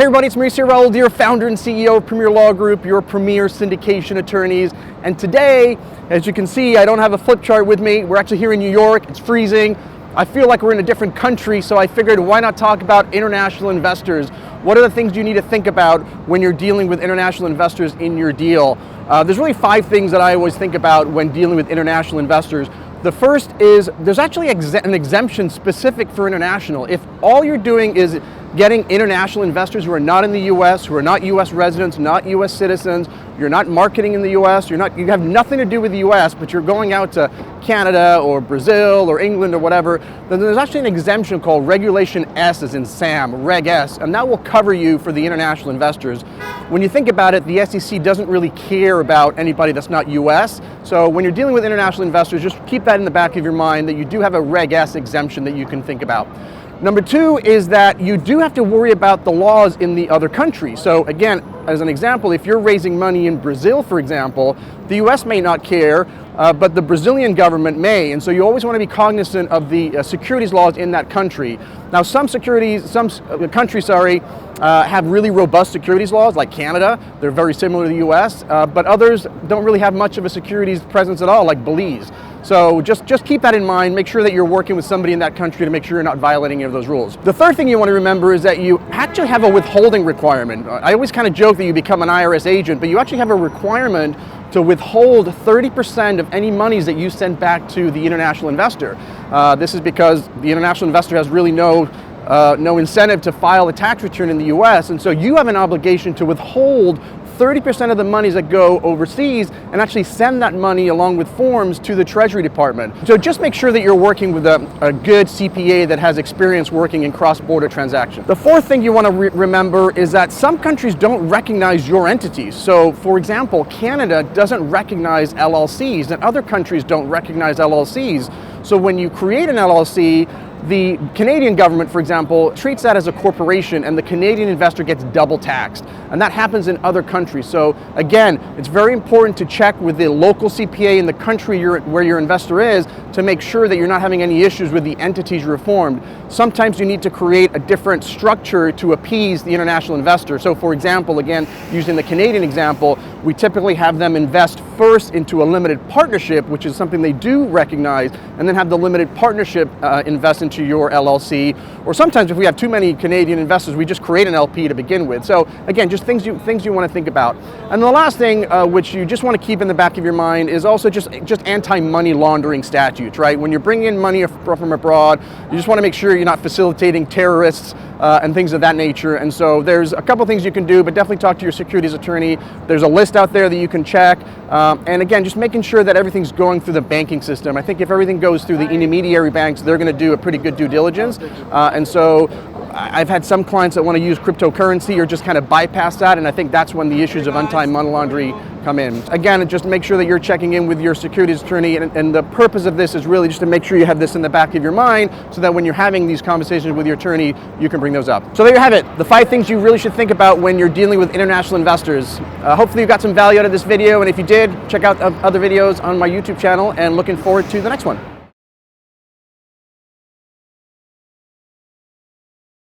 Hey everybody, it's Mauricio, your founder and CEO of Premier Law Group, your premier syndication attorneys. And today, as you can see, I don't have a flip chart with me. We're actually here in New York. It's freezing. I feel like we're in a different country, so I figured why not talk about international investors? What are the things you need to think about when you're dealing with international investors in your deal? There's really 5 things that I always think about when dealing with international investors. The first is there's actually an exemption specific for international. If all you're doing is getting international investors who are not in the US, who are not US residents, not US citizens, you're not marketing in the US, you have nothing to do with the US, but you're going out to Canada or Brazil or England or whatever, then there's actually an exemption called Regulation S as in Sam, Reg S, and that will cover you for the international investors. When you think about it, the SEC doesn't really care about anybody that's not US, so when you're dealing with international investors, just keep that in the back of your mind that you do have a Reg S exemption that you can think about. Number 2 is that you do have to worry about the laws in the other country. So again, as an example, if you're raising money in Brazil, for example, the US may not care, but the Brazilian government may, and so you always want to be cognizant of the securities laws in that country. Now, some countries, have really robust securities laws, like Canada. They're very similar to the US, but others don't really have much of a securities presence at all, like Belize. So just keep that in mind. Make sure that you're working with somebody in that country to make sure you're not violating any of those rules. The third thing you want to remember is that you actually have a withholding requirement. I always kind of joke that you become an IRS agent, but you actually have a requirement to withhold 30% of any monies that you send back to the international investor. This is because the international investor has really no incentive to file a tax return in the US, and so you have an obligation to withhold 30% of the monies that go overseas and actually send that money along with forms to the Treasury Department. So just make sure that you're working with a good CPA that has experience working in cross-border transactions. The fourth thing you want to remember is that some countries don't recognize your entities. So for example, Canada doesn't recognize LLCs and other countries don't recognize LLCs. So when you create an LLC, the Canadian government, for example, treats that as a corporation and the Canadian investor gets double taxed. And that happens in other countries. So again, it's very important to check with the local CPA in the country where your investor is to make sure that you're not having any issues with the entities you formed. Sometimes you need to create a different structure to appease the international investor. So for example, again, using the Canadian example, we typically have them invest first into a limited partnership, which is something they do recognize, and then have the limited partnership invest into your LLC. Or sometimes if we have too many Canadian investors, we just create an LP to begin with. So again, just things you want to think about. And the last thing which you just want to keep in the back of your mind is also just anti-money laundering statutes, right? When you're bringing in money from abroad, you just want to make sure you're not facilitating terrorists and things of that nature. And so there's a couple things you can do, but definitely talk to your securities attorney. There's a list out there that you can check. And again, just making sure that everything's going through the banking system. I think if everything goes through the intermediary banks, they're going to do a pretty good due diligence. And so I've had some clients that want to use cryptocurrency or just kind of bypass that, and I think that's when the issues of anti-money laundering come in. Again, just make sure that you're checking in with your securities attorney, and the purpose of this is really just to make sure you have this in the back of your mind so that when you're having these conversations with your attorney, you can bring those up. So there you have it, the 5 things you really should think about when you're dealing with international investors. Hopefully you got some value out of this video, and if you did, check out other videos on my YouTube channel, and looking forward to the next one.